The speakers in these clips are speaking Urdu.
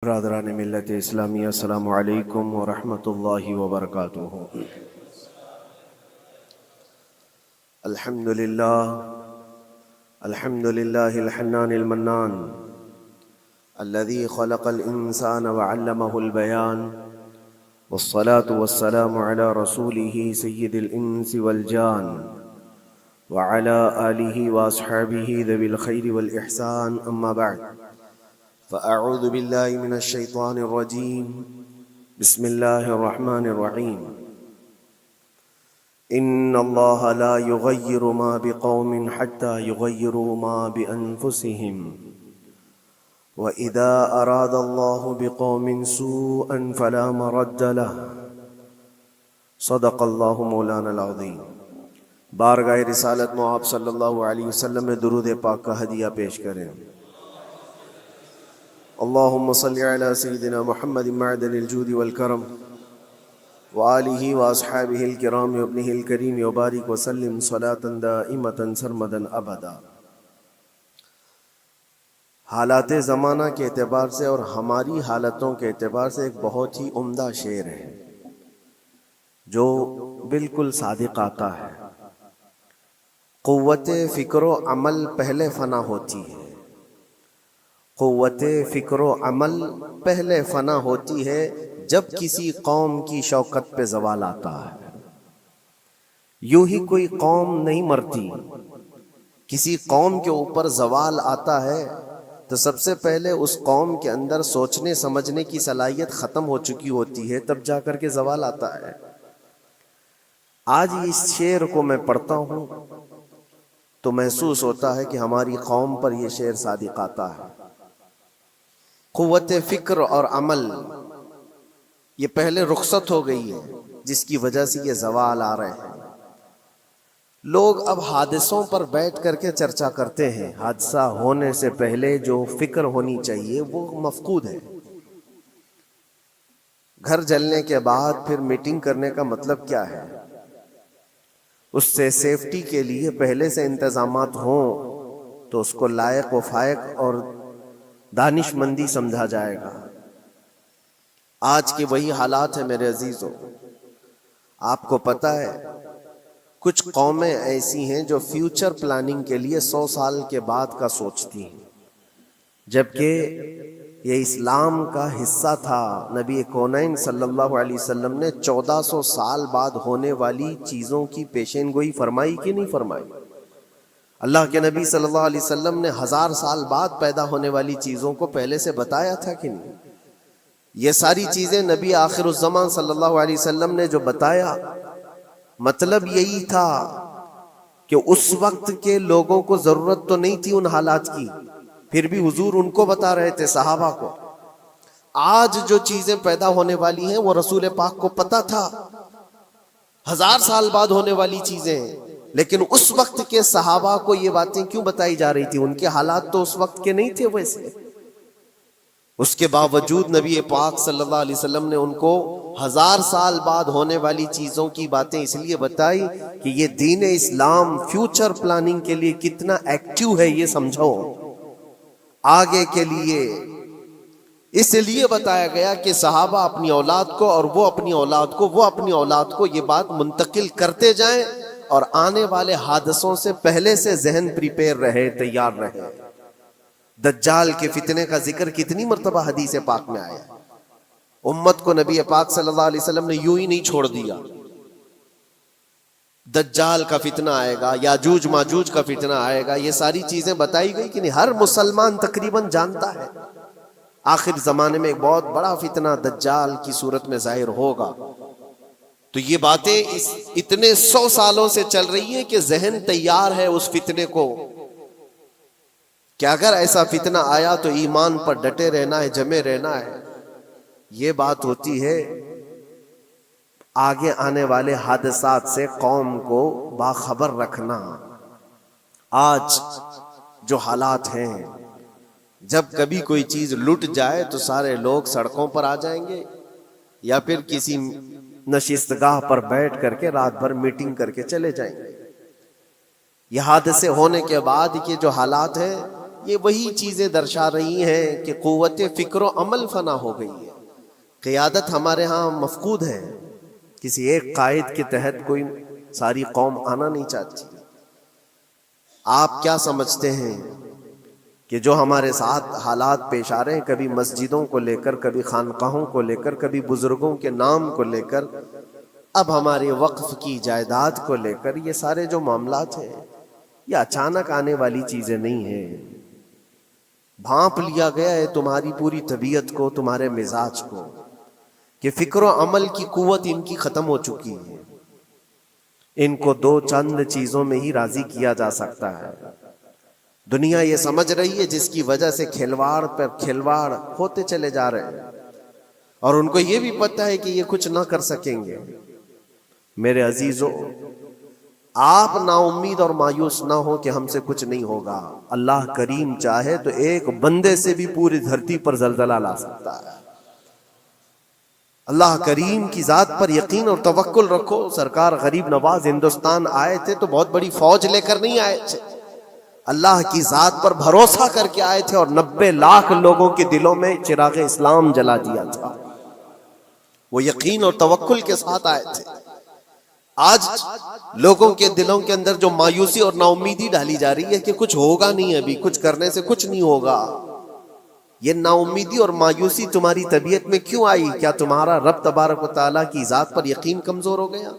برادران ملت اسلامی، السلام علیکم ورحمۃ اللہ وبرکاتہ۔ الحمد للہ الحنان المنان الذي خلق الإنسان وعلمه البيان، والصلاة والسلام على رسوله سيد الإنس والجان وعلى آله وأصحابه ذوي الخير والإحسان، أما بعد فأعوذ بالله من الشيطان الرجيم، بسم الله الرحمن الرحيم۔ إن الله لا يغير ما بقوم حتى يغيروا ما بأنفسهم، وإذا أراد الله بقوم سوءا فلا مرد له، صدق الله مولانا العظيم۔ بارگاہ رسالت مآب صلی اللہ علیہ وسلم میں درود پاک کا ہدیہ پیش کریں۔ اللهم صل على سيدنا محمد معدن الجود والكرم وآله وأصحابه الكرام وابنه الكريم وبارك وسلم صلاة دائمة سرمدا أبدا۔ حالات زمانہ کے اعتبار سے اور ہماری حالتوں کے اعتبار سے ایک بہت ہی عمدہ شعر ہے جو بالکل صادق آتا ہے۔ قوت فکر و عمل پہلے فنا ہوتی ہے، قوت فکر و عمل پہلے فنا ہوتی ہے جب کسی قوم کی شوکت پہ زوال آتا ہے۔ یوں ہی کوئی قوم نہیں مرتی، کسی قوم کے اوپر زوال آتا ہے تو سب سے پہلے اس قوم کے اندر سوچنے سمجھنے کی صلاحیت ختم ہو چکی ہوتی ہے، تب جا کر کے زوال آتا ہے۔ آج اس شعر کو میں پڑھتا ہوں تو محسوس ہوتا ہے کہ ہماری قوم پر یہ شعر صادق آتا ہے۔ قوت فکر اور عمل یہ پہلے رخصت ہو گئی ہے، جس کی وجہ سے یہ زوال آ رہے ہیں۔ لوگ اب حادثوں پر بیٹھ کر کے چرچا کرتے ہیں، حادثہ ہونے سے پہلے جو فکر ہونی چاہیے وہ مفقود ہے۔ گھر جلنے کے بعد پھر میٹنگ کرنے کا مطلب کیا ہے؟ اس سے سیفٹی کے لیے پہلے سے انتظامات ہوں تو اس کو لائق و فائق اور دانش مندی سمجھا جائے گا۔ آج کے وہی حالات ہیں میرے عزیزوں۔ آپ کو پتہ ہے کچھ قومیں ایسی ہیں جو فیوچر پلاننگ کے لیے 100 سال کے بعد کا سوچتی ہیں، جبکہ یہ اسلام کا حصہ تھا۔ نبی کونین صلی اللہ علیہ وسلم نے 1400 سال بعد ہونے والی چیزوں کی پیشین گوئی فرمائی کہ نہیں فرمائی؟ اللہ کے نبی صلی اللہ علیہ وسلم نے 1000 سال بعد پیدا ہونے والی چیزوں کو پہلے سے بتایا تھا کہ نہیں؟ یہ ساری چیزیں نبی آخر الزمان صلی اللہ علیہ وسلم نے جو بتایا، مطلب یہی تھا کہ اس وقت کے لوگوں کو ضرورت تو نہیں تھی ان حالات کی، پھر بھی حضور ان کو بتا رہے تھے، صحابہ کو۔ آج جو چیزیں پیدا ہونے والی ہیں وہ رسول پاک کو پتا تھا، 1000 سال بعد ہونے والی چیزیں، لیکن اس وقت کے صحابہ کو یہ باتیں کیوں بتائی جا رہی تھی؟ ان کے حالات تو اس وقت کے نہیں تھے ویسے۔ اس کے باوجود نبی پاک صلی اللہ علیہ وسلم نے ان کو 1000 سال بعد ہونے والی چیزوں کی باتیں اس لیے بتائی کہ یہ دین اسلام فیوچر پلاننگ کے لیے کتنا ایکٹیو ہے یہ سمجھو، آگے کے لیے۔ اس لیے بتایا گیا کہ صحابہ اپنی اولاد کو اور وہ اپنی اولاد کو، وہ اپنی اولاد کو یہ بات منتقل کرتے جائیں اور آنے والے حادثوں سے پہلے سے ذہن پریپیئر رہے، تیار رہے۔ دجال کے فتنے کا ذکر کتنی مرتبہ حدیث پاک میں آیا۔ امت کو نبی پاک صلی اللہ علیہ وسلم نے یوں ہی نہیں چھوڑ دیا۔ دجال کا فتنہ آئے گا، یاجوج ماجوج کا فتنہ آئے گا، یہ ساری چیزیں بتائی گئی کہ نہیں؟ ہر مسلمان تقریباً جانتا ہے آخر زمانے میں ایک بہت بڑا فتنہ دجال کی صورت میں ظاہر ہوگا۔ تو یہ باتیں اتنے 100 سالوں سے چل رہی ہیں کہ ذہن تیار ہے اس فتنے کو کہ اگر ایسا فتنہ آیا تو ایمان پر ڈٹے رہنا ہے، جمے رہنا ہے۔ یہ بات ہوتی ہے آگے آنے والے حادثات سے قوم کو باخبر رکھنا۔ آج جو حالات ہیں، جب کبھی کوئی چیز لٹ جائے تو سارے لوگ سڑکوں پر آ جائیں گے، یا پھر کسی نشستگاہ پر بیٹھ کر کے رات بھر میٹنگ کر کے چلے جائیں گے۔ یہ حادثے ہونے کے بعد کے جو حالات ہیں یہ وہی چیزیں درشا رہی ہیں کہ قوت فکر و عمل فنا ہو گئی ہے. قیادت ہمارے ہاں مفقود ہے. کسی ایک قائد کے تحت کوئی ساری قوم آنا نہیں چاہتی. آپ کیا سمجھتے ہیں کہ جو ہمارے ساتھ حالات پیش آ رہے ہیں، کبھی مسجدوں کو لے کر، کبھی خانقاہوں کو لے کر، کبھی بزرگوں کے نام کو لے کر، اب ہمارے وقف کی جائیداد کو لے کر، یہ سارے جو معاملات ہیں یہ اچانک آنے والی چیزیں نہیں ہیں. بھانپ لیا گیا ہے تمہاری پوری طبیعت کو، تمہارے مزاج کو، کہ فکر و عمل کی قوت ان کی ختم ہو چکی ہے. ان کو دو چند چیزوں میں ہی راضی کیا جا سکتا ہے. دنیا یہ سمجھ رہی ہے، جس کی وجہ سے کھلواڑ پر کھلواڑ ہوتے چلے جا رہے ہیں، اور ان کو یہ بھی پتہ ہے کہ یہ کچھ نہ کر سکیں گے. میرے عزیزو، آپ نا امید اور مایوس نہ ہو کہ ہم سے کچھ نہیں ہوگا. اللہ کریم چاہے تو ایک بندے سے بھی پوری دھرتی پر زلزلہ لا سکتا ہے. اللہ کریم کی ذات پر یقین اور توکل رکھو. سرکار غریب نواز ہندوستان آئے تھے تو بہت بڑی فوج لے کر نہیں آئے تھے، اللہ کی ذات پر بھروسہ کر کے آئے تھے، اور 90 لاکھ لوگوں کے دلوں میں چراغ اسلام جلا دیا تھا. وہ یقین اور توکل کے ساتھ آئے تھے. آج لوگوں کے دلوں کے اندر جو مایوسی اور نا امیدی ڈالی جا رہی ہے کہ کچھ ہوگا نہیں، ابھی کچھ کرنے سے کچھ نہیں ہوگا، یہ نا امیدی اور مایوسی تمہاری طبیعت میں کیوں آئی؟ کیا تمہارا رب تبارک و تعالیٰ کی ذات پر یقین کمزور ہو گیا؟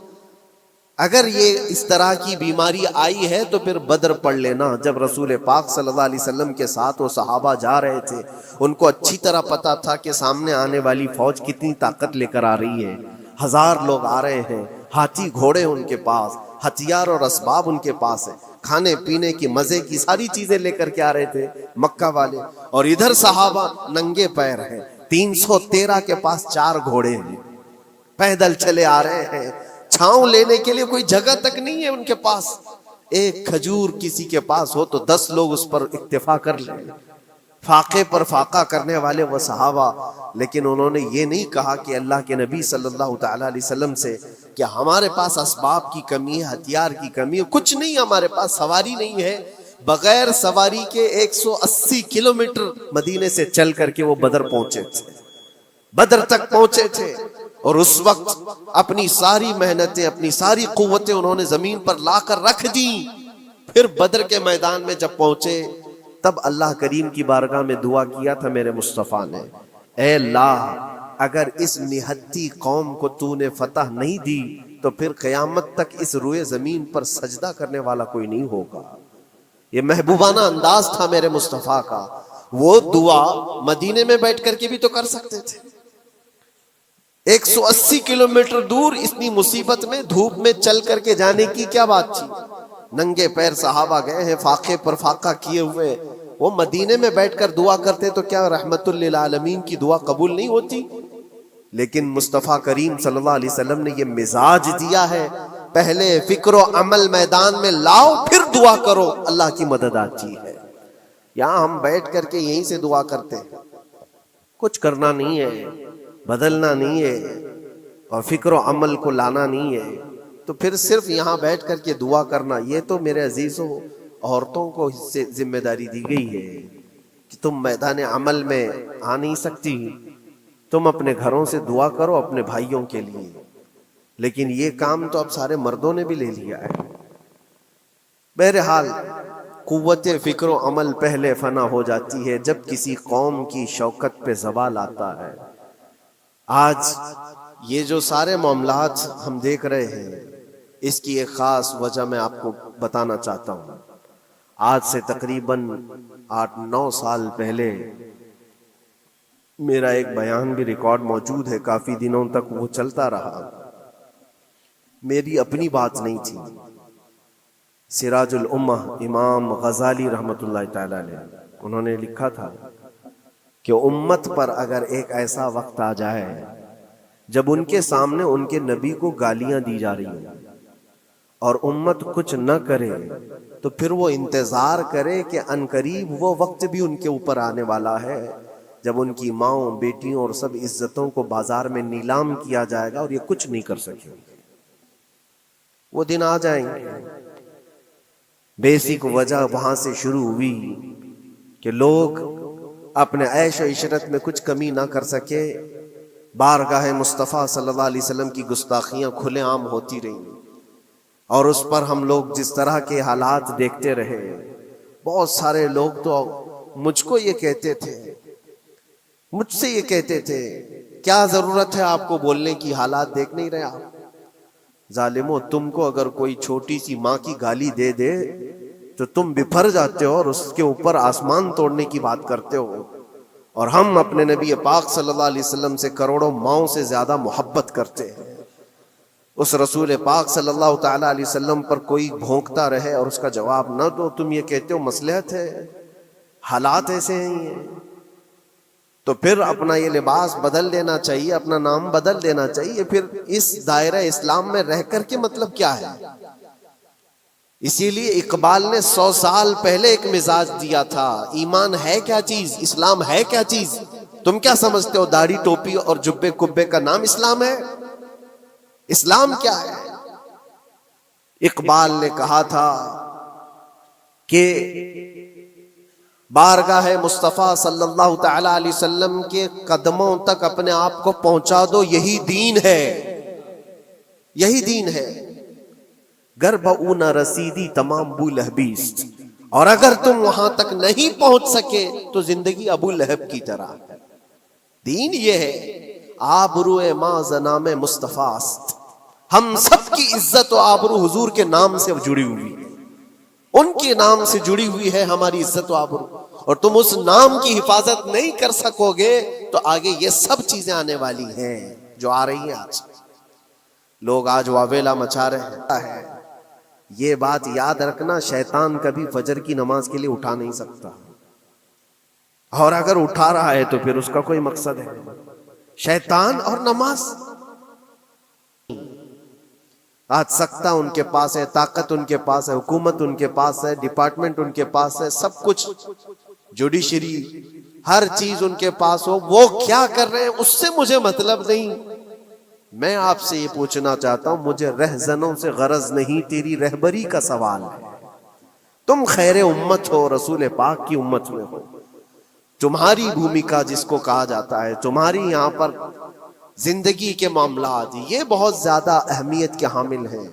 اگر یہ اس طرح کی بیماری آئی ہے تو پھر بدر پڑھ لینا. جب رسول پاک صلی اللہ علیہ وسلم کے ساتھ وہ صحابہ جا رہے تھے، ان کو اچھی طرح پتا تھا کہ سامنے آنے والی فوج کتنی طاقت لے کر آ رہی ہے. 1000 لوگ آ رہے ہیں، ہاتھی گھوڑے ان کے پاس، ہتھیار اور اسباب ان کے پاس ہے، کھانے پینے کی مزے کی ساری چیزیں لے کر کے آ رہے تھے مکہ والے. اور ادھر صحابہ ننگے پیر ہیں، 313 کے پاس 4 گھوڑے ہیں، پیدل چلے آ رہے ہیں. چھاؤں لینے کے لیے کوئی جگہ تک نہیں ہے ان کے پاس. ایک کھجور کسی کے پاس ہو تو 10 لوگ اس پر اکتفا کر لیں. فاقے پر فاقہ کرنے والے وہ صحابہ، لیکن انہوں نے یہ نہیں کہا کہ اللہ کے نبی صلی اللہ تعالی علیہ وسلم سے کہ ہمارے پاس اسباب کی کمی ہے، ہتھیار کی کمی ہے، کچھ نہیں ہمارے پاس، سواری نہیں ہے. بغیر سواری کے 180 کلومیٹر مدینے سے چل کر کے وہ بدر پہنچے تھے، بدر تک پہنچے تھے. اور اس وقت اپنی ساری محنتیں، اپنی ساری قوتیں انہوں نے زمین پر لا کر رکھ دی. پھر بدر کے میدان میں جب پہنچے تب اللہ کریم کی بارگاہ میں دعا کیا تھا میرے مصطفیٰ نے، اے اللہ اگر اس نہتی قوم کو تو نے فتح نہیں دی تو پھر قیامت تک اس روئے زمین پر سجدہ کرنے والا کوئی نہیں ہوگا. یہ محبوبانہ انداز تھا میرے مصطفیٰ کا. وہ دعا مدینے میں بیٹھ کر کے بھی تو کر سکتے تھے. 180 کلومیٹر دور اتنی مصیبت میں دھوپ میں چل کر کے جانے کی کیا بات تھی؟ ننگے پیر صحابہ گئے ہیں، فاقے پر فاقہ کیے ہوئے. وہ مدینے میں بیٹھ کر دعا کرتے تو کیا رحمت للعالمین کی دعا قبول نہیں ہوتی؟ لیکن مصطفیٰ کریم صلی اللہ علیہ وسلم نے یہ مزاج دیا ہے، پہلے فکر و عمل میدان میں لاؤ پھر دعا کرو، اللہ کی مدد آتی ہے. یہاں ہم بیٹھ کر کے یہیں سے دعا کرتے ہیں، کچھ کرنا نہیں ہے، بدلنا نہیں ہے، اور فکر و عمل کو لانا نہیں ہے، تو پھر صرف یہاں بیٹھ کر کے دعا کرنا. یہ تو میرے عزیزوں عورتوں کو اس سے ذمہ داری دی گئی ہے کہ تم میدان عمل میں آ نہیں سکتی، تم اپنے گھروں سے دعا کرو اپنے بھائیوں کے لیے. لیکن یہ کام تو اب سارے مردوں نے بھی لے لیا ہے. بہرحال قوت فکر و عمل پہلے فنا ہو جاتی ہے جب کسی قوم کی شوکت پہ زوال آتا ہے. آج یہ جو سارے معاملات ہم دیکھ رہے ہیں، اس کی ایک خاص وجہ میں آپ کو بتانا چاہتا ہوں. آج سے تقریباً 8-9 سال پہلے میرا ایک بیان بھی ریکارڈ موجود ہے، کافی دنوں تک وہ چلتا رہا. میری اپنی بات نہیں تھی، سراج الامہ امام غزالی رحمۃ اللہ تعالی علیہ انہوں نے لکھا تھا کہ امت پر اگر ایک ایسا وقت آ جائے جب ان کے سامنے ان کے نبی کو گالیاں دی جا رہی ہیں اور امت کچھ نہ کرے، تو پھر وہ انتظار کرے کہ عنقریب وہ وقت بھی ان کے اوپر آنے والا ہے جب ان کی ماؤں، بیٹیوں اور سب عزتوں کو بازار میں نیلام کیا جائے گا اور یہ کچھ نہیں کر سکیں گے. وہ دن آ جائیں گے. بیسک وجہ وہاں سے شروع ہوئی کہ لوگ اپنے عیش و عشرت میں کچھ کمی نہ کر سکے، بارگاہ مصطفیٰ صلی اللہ علیہ وسلم کی گستاخیاں کھلے عام ہوتی رہیں، اور اس پر ہم لوگ جس طرح کے حالات دیکھتے رہے۔ بہت سارے لوگ تو مجھ کو یہ کہتے تھے، مجھ سے یہ کہتے تھے، کیا ضرورت ہے آپ کو بولنے کی، حالات دیکھ نہیں رہے آپ؟ ظالمو، تم کو اگر کوئی چھوٹی سی ماں کی گالی دے دے تو تم بپھر جاتے ہو اور اس کے اوپر آسمان توڑنے کی بات کرتے ہو، اور ہم اپنے نبی پاک صلی اللہ علیہ وسلم سے کروڑوں ماؤں سے زیادہ محبت کرتے ہیں۔ اس رسول پاک صلی اللہ تعالی علیہ وسلم پر کوئی بھونکتا رہے اور اس کا جواب نہ دو، تم یہ کہتے ہو مصلحت ہے، حالات ایسے ہیں یہ، تو پھر اپنا یہ لباس بدل دینا چاہیے، اپنا نام بدل دینا چاہیے۔ پھر اس دائرہ اسلام میں رہ کر کے مطلب کیا ہے؟ اسی لیے اقبال نے 100 سال پہلے ایک مزاج دیا تھا، ایمان ہے کیا چیز، اسلام ہے کیا چیز؟ تم کیا سمجھتے ہو داڑھی ٹوپی اور جبے کبے کا نام اسلام ہے؟ اسلام کیا ہے؟ اقبال نے کہا تھا کہ بارگاہ مصطفیٰ صلی اللہ تعالی علیہ وسلم کے قدموں تک اپنے آپ کو پہنچا دو، یہی دین ہے، یہی دین ہے۔ گر بہو نہ رسیدی تمام ابو لہبیست، اور اگر تم وہاں تک نہیں پہنچ سکے تو زندگی ابو لہب کی طرح۔ دین یہ ہے، آبرو ماں زنام مصطفیٰ است، ہم سب کی عزت و آبرو حضور کے نام سے جڑی ہوئی ہے، ان کے نام سے جڑی ہوئی ہے ہماری عزت و آبرو، اور تم اس نام کی حفاظت نہیں کر سکو گے تو آگے یہ سب چیزیں آنے والی ہیں جو آ رہی ہیں۔ آج لوگ آج واویلا مچا رہے ہیں، یہ بات یاد رکھنا، شیطان کبھی فجر کی نماز کے لیے اٹھا نہیں سکتا، اور اگر اٹھا رہا ہے تو پھر اس کا کوئی مقصد ہے۔ شیطان اور نماز، آج سختہ ان کے پاس ہے، طاقت ان کے پاس ہے، حکومت ان کے پاس ہے، ڈپارٹمنٹ ان کے پاس ہے، سب کچھ، جوڈیشری، ہر چیز ان کے پاس ہو، وہ کیا کر رہے ہیں اس سے مجھے مطلب نہیں۔ میں آپ سے یہ پوچھنا چاہتا ہوں، مجھے رہزنوں سے غرض نہیں، تیری رہبری کا سوال ہے۔ تم خیر امت ہو، رسول پاک کی امت میں ہو، تمہاری بھومکا جس کو کہا جاتا ہے، تمہاری یہاں پر زندگی کے معاملات یہ بہت زیادہ اہمیت کے حامل ہیں۔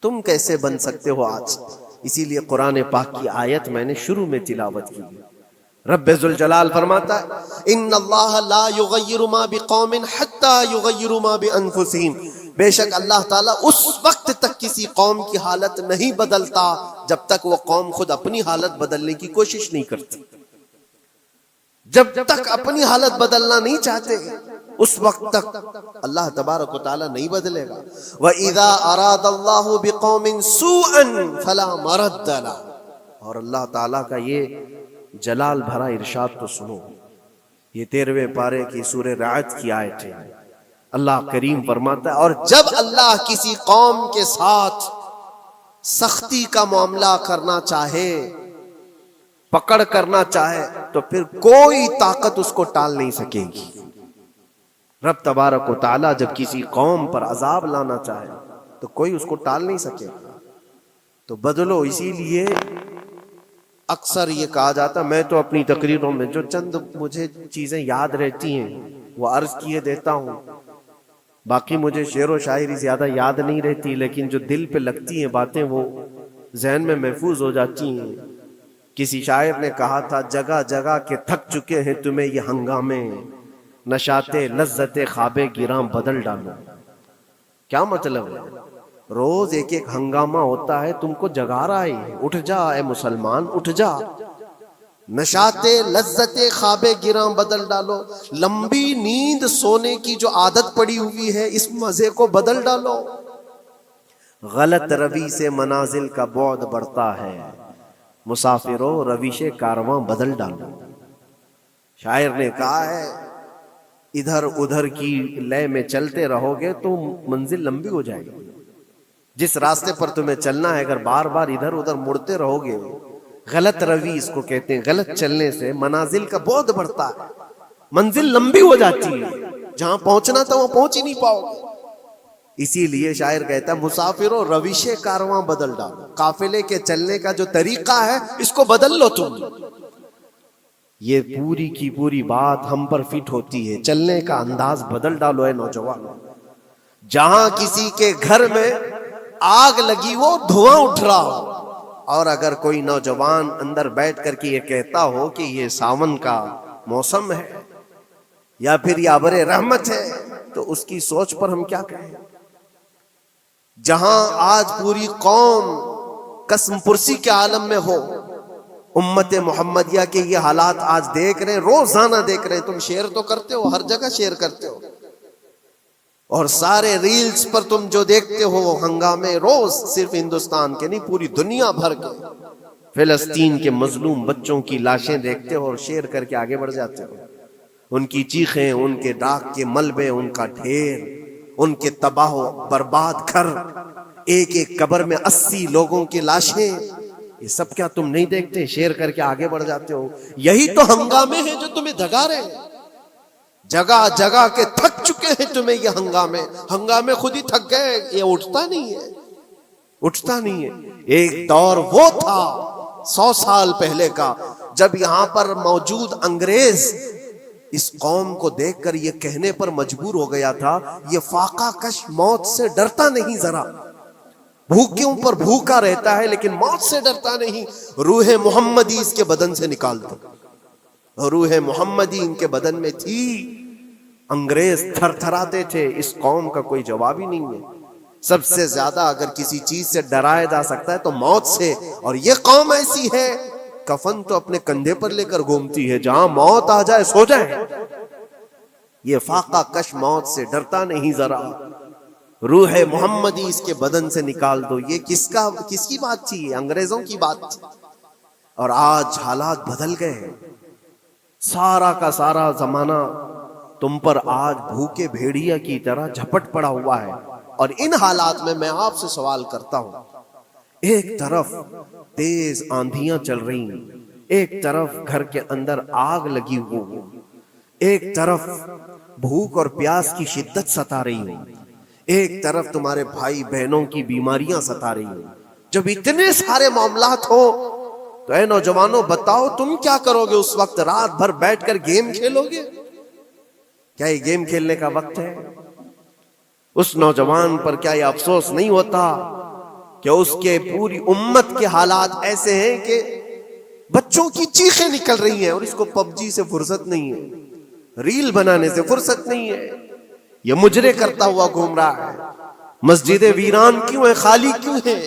تم کیسے بن سکتے ہو آج؟ اسی لیے قرآن پاک کی آیت میں نے شروع میں تلاوت کی، رب ذوالجلال فرماتا ہے ان اللہ لا یغیر ما بقوم حتی یغیروا ما بانفسہم، بے شک اللہ تعالیٰ اس وقت تک کسی قوم کی حالت نہیں بدلتا جب تک وہ قوم خود اپنی حالت بدلنے کی کوشش نہیں کرتی۔ جب تک اپنی حالت بدلنا نہیں چاہتے اس وقت تک اللہ تبارک و تعالیٰ نہیں بدلے گا۔ وَإِذَا أَرَادَ اللَّهُ بِقَوْمٍ سُوءًا فَلَا مَرَدَّ لَهُ، اور اللہ تعالیٰ کا یہ جلال بھرا ارشاد تو سنو، یہ 13ویں پارے کی سورہ رعد کی آیت ہے۔ اللہ کریم فرماتا ہے، اور جب اللہ کسی قوم کے ساتھ سختی کا معاملہ کرنا چاہے، پکڑ کرنا چاہے، تو پھر کوئی طاقت اس کو ٹال نہیں سکے گی۔ رب تبارک و تعالیٰ جب کسی قوم پر عذاب لانا چاہے تو کوئی اس کو ٹال نہیں سکے گا، تو بدلو۔ اسی لیے اکثر یہ کہا جاتا، میں تو اپنی تقریروں میں جو چند مجھے چیزیں یاد رہتی ہیں وہ عرض کیے دیتا ہوں، باقی مجھے شعر و شاعری زیادہ یاد نہیں رہتی، لیکن جو دل پہ لگتی ہیں باتیں وہ ذہن میں محفوظ ہو جاتی ہیں۔ کسی شاعر نے کہا تھا، جگہ جگہ کے تھک چکے ہیں تمہیں یہ ہنگامے، نشاتے لذت خواب گراں بدل ڈالو۔ کیا مطلب ہے؟ روز ایک ایک ہنگامہ ہوتا ہے، تم کو جگا رہا ہے، اٹھ جا اے مسلمان، اٹھ جا۔ نشاتے لذت خواب گراں بدل ڈالو، لمبی نیند سونے کی جو عادت پڑی ہوئی ہے اس مزے کو بدل ڈالو۔ غلط روی سے منازل کا بعد بڑھتا ہے، مسافروں روش کارواں بدل ڈالو۔ شاعر نے کہا ہے، ادھر ادھر کی لے میں چلتے رہو گے تو منزل لمبی ہو جائے گی۔ جس راستے پر تمہیں چلنا ہے اگر بار بار ادھر ادھر مڑتے رہو گے، غلط روی اس کو کہتے ہیں، غلط چلنے سے منازل کا بعد بڑھتا ہے، منزل لمبی ہو جاتی ہے، جہاں پہنچنا تھا وہاں پہنچ ہی نہیں پاؤ گے۔ اسی لیے شاعر کہتا ہے، مسافروں روش کارواں بدل ڈالو، قافلے کے چلنے کا جو طریقہ ہے اس کو بدل لو تم۔ یہ پوری کی پوری بات ہم پر فٹ ہوتی ہے. چلنے کا انداز بدل ڈالو اے نوجوانوں. جہاں کسی کے گھر میں آگ لگی ہو، دھواں اٹھ رہا ہو، اور اگر کوئی نوجوان اندر بیٹھ کر کے یہ کہتا ہو کہ یہ ساون کا موسم ہے یا پھر یہ ابر رحمت ہے، تو اس کی سوچ پر ہم کیا کہیں. جہاں آج پوری قوم قسم پرسی کے عالم میں ہو، امت محمدیہ کے یہ حالات آج دیکھ رہے ہیں، روزانہ دیکھ رہے ہیں. تم شیئر تو کرتے ہو، ہر جگہ شیئر کرتے ہو، اور سارے ریلز پر تم جو دیکھتے ہو ہنگامے روز، صرف ہندوستان کے نہیں پوری دنیا بھر کے فلسطین کے مظلوم بچوں کی لاشیں دیکھتے ہو اور شیئر کر کے آگے بڑھ جاتے ہو. ان کی چیخیں، ان کے ڈاک کے ملبے، ان کا ڈھیر، ان کے تباہ و برباد گھر، ایک ایک قبر میں 80 لوگوں کی لاشیں، یہ سب کیا تم نہیں دیکھتے؟ شیئر کر کے آگے بڑھ جاتے ہو. یہی تو ہنگامے ہیں جو تمہیں دھگا رہے ہیں. جگہ جگہ کے تھک چکے ہیں تمہیں یہ ہنگامے خود ہی تھک گئے. یہ اٹھتا نہیں ہے. ایک دور وہ تھا 100 سال پہلے کا، جب یہاں پر موجود انگریز اس قوم کو دیکھ کر یہ کہنے پر مجبور ہو گیا تھا، یہ فاقہ کش موت سے ڈرتا نہیں ذرا، بھوکیوں پر بھوکا رہتا ہے لیکن موت سے ڈرتا نہیں. روح محمدی اس کے بدن سے نکال دو. روح محمدی ان کے بدن میں تھی. انگریز تھر تھراتے تھے. اس قوم کا کوئی جواب ہی نہیں ہے. سب سے زیادہ اگر کسی چیز سے ڈرایا جا سکتا ہے تو موت سے، اور یہ قوم ایسی ہے کفن تو اپنے کندھے پر لے کر گھومتی ہے، جہاں موت آ جائے سو جائے. یہ فاقہ کش موت سے ڈرتا نہیں ذرا. روح محمدی اس کے بدن سے نکال دو. یہ کس کی بات تھی؟ انگریزوں کی بات تھی. اور آج حالات بدل گئے. سارا کا سارا زمانہ تم پر آج بھوکے بھیڑیا کی طرح جھپٹ پڑا ہوا ہے. اور ان حالات میں آپ سے سوال کرتا ہوں، ایک طرف تیز آندھیاں چل رہی ہیں، ایک طرف گھر کے اندر آگ لگی ہوئی، ایک طرف بھوک اور پیاس کی شدت ستا رہی ہے، ایک طرف تمہارے بھائی بہنوں کی بیماریاں ستا رہی ہیں. جب اتنے سارے معاملات ہو تو اے نوجوانوں بتاؤ تم کیا کرو گے اس وقت؟ رات بھر بیٹھ کر گیم کھیلو گے؟ کیا یہ گیم کھیلنے کا وقت ہے؟ اس نوجوان پر کیا یہ افسوس نہیں ہوتا کہ اس کے پوری امت کے حالات ایسے ہیں کہ بچوں کی چیخیں نکل رہی ہیں اور اس کو پب جی سے فرصت نہیں ہے، ریل بنانے سے فرصت نہیں ہے، یہ مجرے کرتا ہوا گھوم رہا ہے. مسجدیں ویران کیوں ہیں؟ خالی کیوں ہیں؟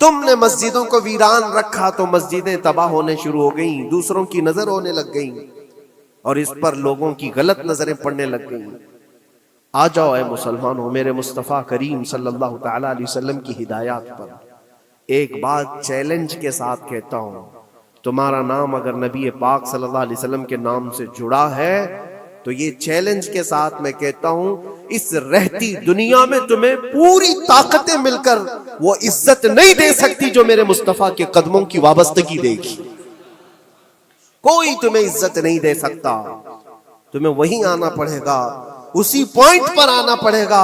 تم نے مسجدوں کو ویران رکھا تو مسجدیں تباہ ہونے شروع ہو گئیں، دوسروں کی نظر ہونے لگ گئیں اور اس پر لوگوں کی غلط نظریں پڑنے لگ گئیں. آ جاؤ اے مسلمانوں میرے مصطفیٰ کریم صلی اللہ تعالی علیہ وسلم کی ہدایات پر. ایک بات چیلنج کے ساتھ کہتا ہوں، تمہارا نام اگر نبی پاک صلی اللہ علیہ وسلم کے نام سے جڑا ہے تو یہ چیلنج کے ساتھ میں کہتا ہوں، اس رہتی دنیا میں تمہیں پوری طاقتیں مل کر وہ عزت نہیں دے سکتی جو میرے مصطفیٰ کے قدموں کی وابستگی دے گی. کوئی تمہیں عزت نہیں دے سکتا. تمہیں وہیں آنا پڑے گا، اسی پوائنٹ پر آنا پڑے گا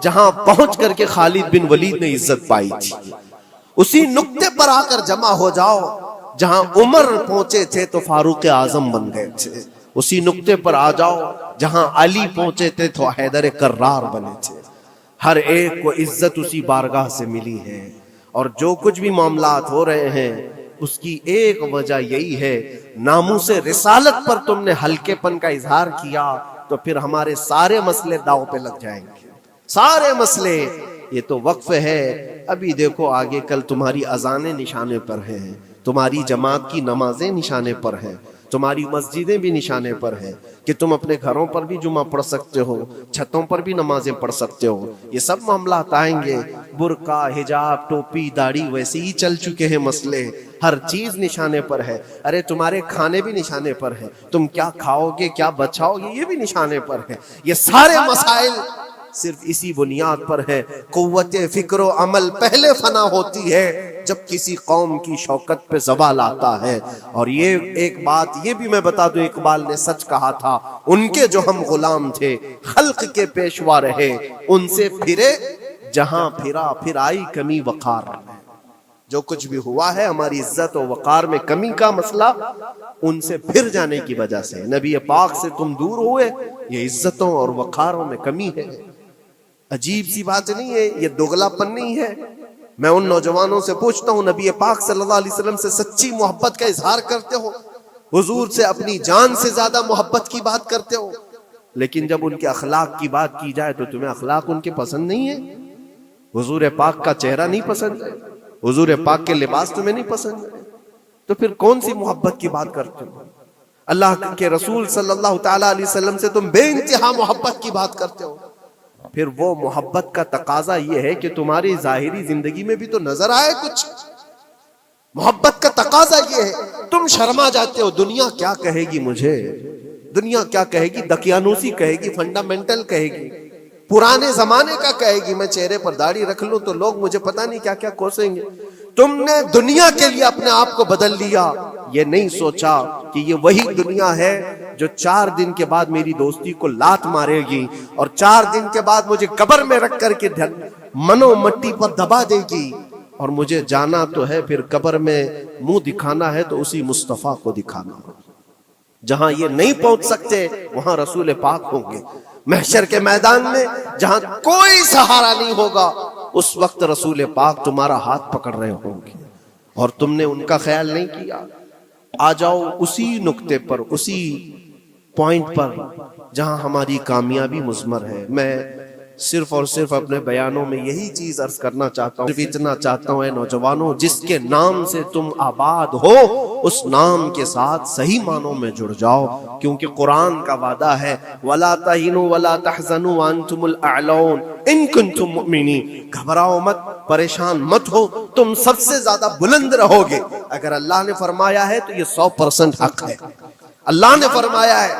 جہاں پہنچ کر کے خالد بن ولید نے عزت پائی تھی. اسی نقطے پر آ کر جمع ہو جاؤ جہاں عمر پہنچے تھے تو فاروق اعظم بن گئے تھے. اسی نقطے پر آ جاؤ جہاں علی پہنچے تھے تو حیدر کرار بنے تھے. ہر ایک کو عزت اسی بارگاہ سے ملی ہے. اور جو کچھ بھی معاملات ہو رہے ہیں اس کی ایک وجہ یہی ہے، ناموس رسالت پر تم نے ہلکے پن کا اظہار کیا تو پھر ہمارے سارے مسئلے داؤ پہ لگ جائیں گے. سارے مسئلے. یہ تو وقف ہے. ابھی دیکھو آگے کل تمہاری اذانیں نشانے پر ہیں، تمہاری جماعت کی نمازیں نشانے پر ہیں، تمہاری مسجدیں بھی نشانے پر ہیں کہ تم اپنے گھروں پر بھی جمعہ پڑھ سکتے ہو، چھتوں پر بھی نمازیں پڑھ سکتے ہو. یہ سب معاملات آئیں گے. برقع، حجاب، ٹوپی، داڑھی ویسے ہی چل چکے ہیں مسئلے. ہر چیز نشانے پر ہے. ارے تمہارے کھانے بھی نشانے پر ہیں، تم کیا کھاؤ گے کیا بچاؤ گے یہ بھی نشانے پر ہے. یہ سارے مسائل صرف اسی بنیاد پر ہے. قوت فکر و عمل پہلے فنا ہوتی ہے جب کسی قوم کی شوکت پہ زوال آتا ہے. اور یہ ایک بات یہ بھی میں بتا دوں، اقبال نے سچ کہا تھا، ان کے جو ہم غلام تھے خلق کے پیشوا رہے، ان سے پھرے جہاں پھرا پھر آئی کمی وقار. جو کچھ بھی ہوا ہے ہماری عزت و وقار میں کمی کا مسئلہ ان سے پھر جانے کی وجہ سے، نبی پاک سے تم دور ہوئے، یہ عزتوں اور وقاروں میں کمی ہے۔ عجیب سی بات نہیں ہے، یہ دوگلا پن نہیں ہے۔ میں ان نوجوانوں سے پوچھتا ہوں، نبی پاک صلی اللہ علیہ وسلم سے سچی محبت کا اظہار کرتے ہو، حضور سے اپنی جان سے زیادہ محبت کی بات کرتے ہو، لیکن جب ان کے اخلاق کی بات کی جائے تو تمہیں اخلاق ان کے پسند نہیں ہے؟ حضور پاک کا چہرہ نہیں پسند ہے، حضور پاک کے لباس تمہیں نہیں پسند ہے، تو پھر کون سی محبت کی بات کرتے ہو؟ اللہ کے رسول صلی اللہ تعالی علیہ وسلم سے تم بے انتہا محبت کی بات کرتے ہو، پھر وہ محبت کا تقاضا یہ ہے کہ تمہاری ظاہری زندگی میں بھی تو نظر آئے کچھ۔ محبت کا تقاضا یہ ہے، تم شرما جاتے ہو، دنیا کیا کہے گی مجھے، دنیا کیا کہے گی، دقیانوسی کہے گی، فنڈامنٹل کہے گی، پرانے زمانے کا کہے گی، میں چہرے پر داڑھی رکھ لوں تو لوگ مجھے پتہ نہیں کیا کیا کوسیں گے۔ تم نے دنیا کے لیے اپنے آپ کو بدل لیا، یہ نہیں سوچا کہ یہ وہی دنیا ہے جو 4 دن کے بعد میری دوستی کو لات مارے گی اور 4 دن کے بعد مجھے قبر میں رکھ کر کے منو مٹی پر دبا دے گی، اور مجھے جانا تو ہے، پھر قبر میں منہ دکھانا ہے تو اسی مصطفیٰ کو دکھانا ہے۔ جہاں یہ نہیں پہنچ سکتے وہاں رسول پاک ہوں گے، محشر کے میدان میں جہاں کوئی سہارا نہیں ہوگا اس وقت رسول پاک تمہارا ہاتھ پکڑ رہے ہوں گے، اور تم نے ان کا خیال نہیں کیا۔ آ جاؤ اسی نقطے پر، اسی پوائنٹ پر جہاں ہماری کامیابی مضمر ہے۔ میں صرف اور صرف اپنے بیانوں میں یہی چیز عرض کرنا چاہتا ہوں، صرف اتنا چاہتا ہوں، اے نوجوانوں، جس کے نام سے تم آباد ہو اس نام کے ساتھ صحیح معنوں میں جڑ جاؤ، کیونکہ قرآن کا وعدہ ہے وَلَا تَهِنُوا وَلَا تَحْزَنُوا وَأَنْتُمُ الْأَعْلَوْنَ إِن كُنتُم مُؤْمِنِينَ۔ گھبراؤ مت، پریشان مت ہو، تم سب سے زیادہ بلند رہو گے۔ اگر اللہ نے فرمایا ہے تو یہ 100% حق ہے۔ اللہ نے فرمایا ہے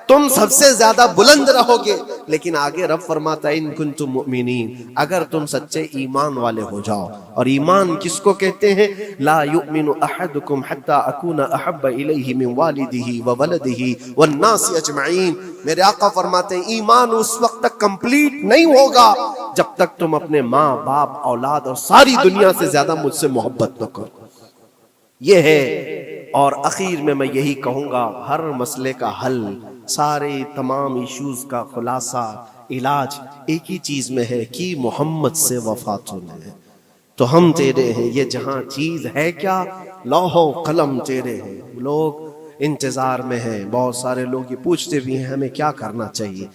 تم سب سے زیادہ بلند رہو گے، لیکن آگے رب فرماتا ہے ان کنتم مؤمنین، اگر تم سچے ایمان والے ہو جاؤ۔ اور ایمان کس کو کہتے ہیں؟ لا یؤمن احدکم حتی اکون احب الیہ من والدہ وولدہ والناس اجمعین۔ میرے آقا فرماتے ہیں ایمان اس وقت تک کمپلیٹ نہیں ہوگا جب تک تم اپنے ماں باپ اولاد اور ساری دنیا سے زیادہ مجھ سے محبت نہ کرو۔ یہ ہے، اور اخیر میں یہی کہوں گا، ہر مسئلے کا حل، سارے تمام ایشوز کا خلاصہ، علاج ایک ہی چیز میں ہے کہ محمد سے وفا ہے۔ تو ہم تیرے ہیں، یہ جہاں چیز ہے کیا، لوح و قلم تیرے ہیں۔ لوگ انتظار میں ہیں، بہت سارے لوگ یہ پوچھتے بھی ہیں ہمیں کیا کرنا چاہیے،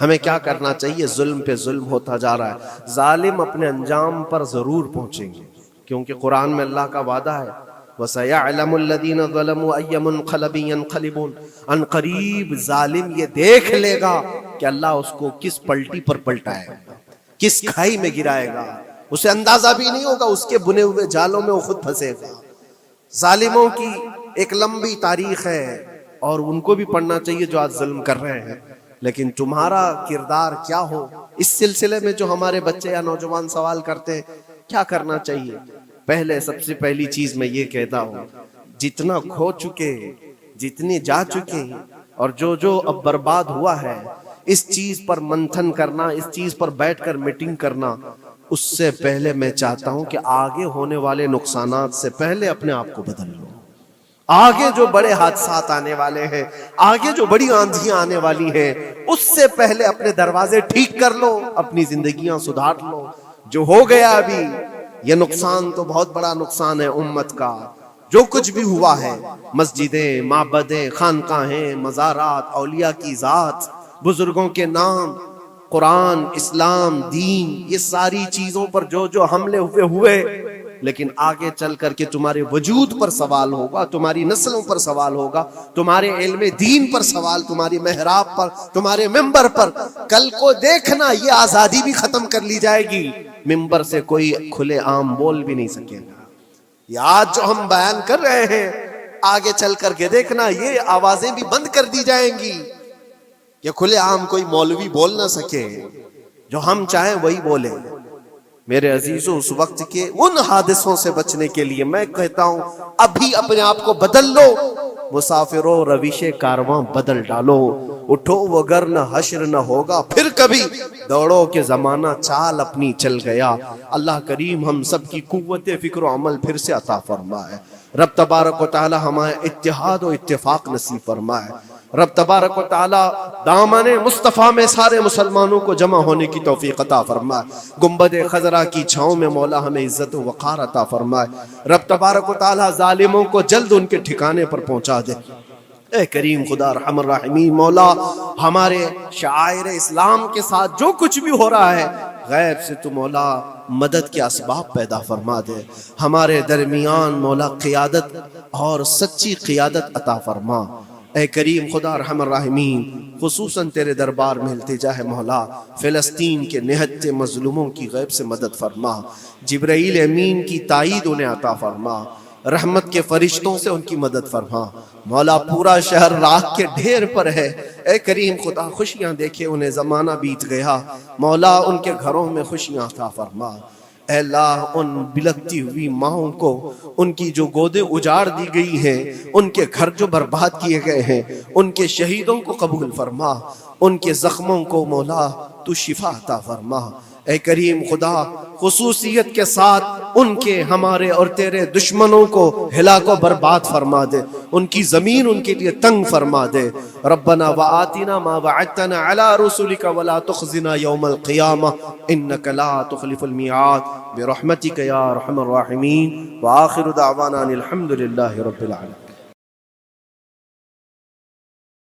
ہمیں کیا کرنا چاہیے۔ ظلم پہ ظلم ہوتا جا رہا ہے، ظالم اپنے انجام پر ضرور پہنچیں گے، کیونکہ قرآن میں اللہ کا وعدہ ہے وَسَيَعْلَمُ الَّذِينَ ظَلَمُوا أَيَّ مُنْقَلَبٍ يَنْقَلِبُونَ۔ ان قریب ظالم یہ دیکھ لے گا کہ اللہ اس کو کس پلٹی پر پلٹائے گا، کس کھائی میں گرائے گا، اسے اندازہ بھی نہیں ہوگا، اس کے بنے ہوئے جالوں میں وہ خود پھنسے گا۔ ظالموں کی ایک لمبی تاریخ ہے، اور ان کو بھی پڑھنا چاہیے جو آج ظلم کر رہے ہیں، لیکن تمہارا کردار کیا ہو، اس سلسلے میں جو ہمارے بچے یا نوجوان سوال کرتے ہیں کیا کرنا چاہیے۔ پہلے سب سے پہلی چیز میں یہ کہتا ہوں، جتنا کھو چکے، جتنی جا چکے، اور جو اب برباد ہوا ہے، اس چیز پر منتھن کرنا، اس چیز پر بیٹھ کر میٹنگ کرنا، اس سے پہلے میں چاہتا ہوں کہ آگے ہونے والے نقصانات سے پہلے اپنے آپ کو بدل لو۔ آگے جو بڑے حادثات آنے والے ہیں، آگے جو بڑی آندھیاں آنے والی ہیں، اس سے پہلے اپنے دروازے ٹھیک کر لو، اپنی زندگیاں سدھار لو۔ جو ہو گیا ابھی، یہ نقصان تو بہت بڑا نقصان ہے امت کا، جو کچھ بھی ہوا ہے، مسجدیں، معبدیں، خانقاہیں، مزارات، اولیاء کی ذات، بزرگوں کے نام، قرآن، اسلام، دین، یہ ساری چیزوں پر جو حملے ہوئے، لیکن آگے چل کر کے تمہارے وجود پر سوال ہوگا، تمہاری نسلوں پر سوال ہوگا، تمہارے علم دین پر سوال، تمہاری محراب پر، تمہارے ممبر پر۔ کل کو دیکھنا یہ آزادی بھی ختم کر لی جائے گی، ممبر سے کوئی کھلے عام بول بھی نہیں سکے گا۔ یہ آج جو ہم بیان کر رہے ہیں، آگے چل کر کے دیکھنا یہ آوازیں بھی بند کر دی جائیں گی کہ کھلے عام کوئی مولوی بول نہ سکے، جو ہم چاہیں وہی بولے۔ میرے عزیزوں، اس وقت کے ان حادثوں سے بچنے کے لیے میں کہتا ہوں ابھی اپنے آپ کو بدل لو، مسافروں روش کارواں بدل ڈالو۔ اٹھو وگرنہ حشر نہ ہوگا پھر کبھی، دوڑو کہ زمانہ چال اپنی چل گیا۔ اللہ کریم ہم سب کی قوت فکر و عمل پھر سے عطا فرمائے۔ رب تبارک و تعالی ہمیں اتحاد و اتفاق نصیب فرمائے۔ رب تبارک و تعالی دامن مصطفیٰ میں سارے مسلمانوں کو جمع ہونے کی توفیق عطا فرمائے۔ گنبد خضرا کی چھاؤں میں مولا ہمیں عزت و وقار عطا فرمائے۔ رب تبارک و تعالی ظالموں کو جلد ان کے ٹھکانے پر پہنچا دے۔ اے کریم خدا ارحم الراحمین، مولا ہمارے شعائر اسلام کے ساتھ جو کچھ بھی ہو رہا ہے، غیب سے تو مولا مدد کے اسباب پیدا فرما دے۔ ہمارے درمیان مولا قیادت اور سچی قیادت عطا فرما۔ اے کریم خدا ارحم الراحمین، خصوصاً تیرے دربار میں التجا ہے مولا، فلسطین کے نہتے مظلوموں کی غیب سے مدد فرما۔ جبرائیل امین کی تائید انہیں عطا فرما۔ رحمت کے فرشتوں سے ان کی مدد فرما۔ مولا پورا شہر راکھ کے ڈھیر پر ہے، اے کریم خدا خوشیاں دیکھے انہیں زمانہ بیت گیا، مولا ان کے گھروں میں خوشیاں عطا فرما۔ اے اللہ ان بلکتی ہوئی ماؤں کو، ان کی جو گودیں اجاڑ دی گئی ہیں، ان کے گھر جو برباد کیے گئے ہیں، ان کے شہیدوں کو قبول فرما، ان کے زخموں کو مولا تو شفا عطا فرما۔ اے کریم خدا خصوصیت کے ساتھ ان کے ہمارے اور تیرے دشمنوں کو ہلاک و برباد فرما دے، ان کی زمین ان کے لیے تنگ فرما دے۔ ربنا وآتنا ما وعدتنا على رسلك ولا تخزنا يوم القيامة انك لا تخلف الميعاد برحمتك يا ارحم الراحمين، وآخر دعوانا ان الحمد لله رب العالمين۔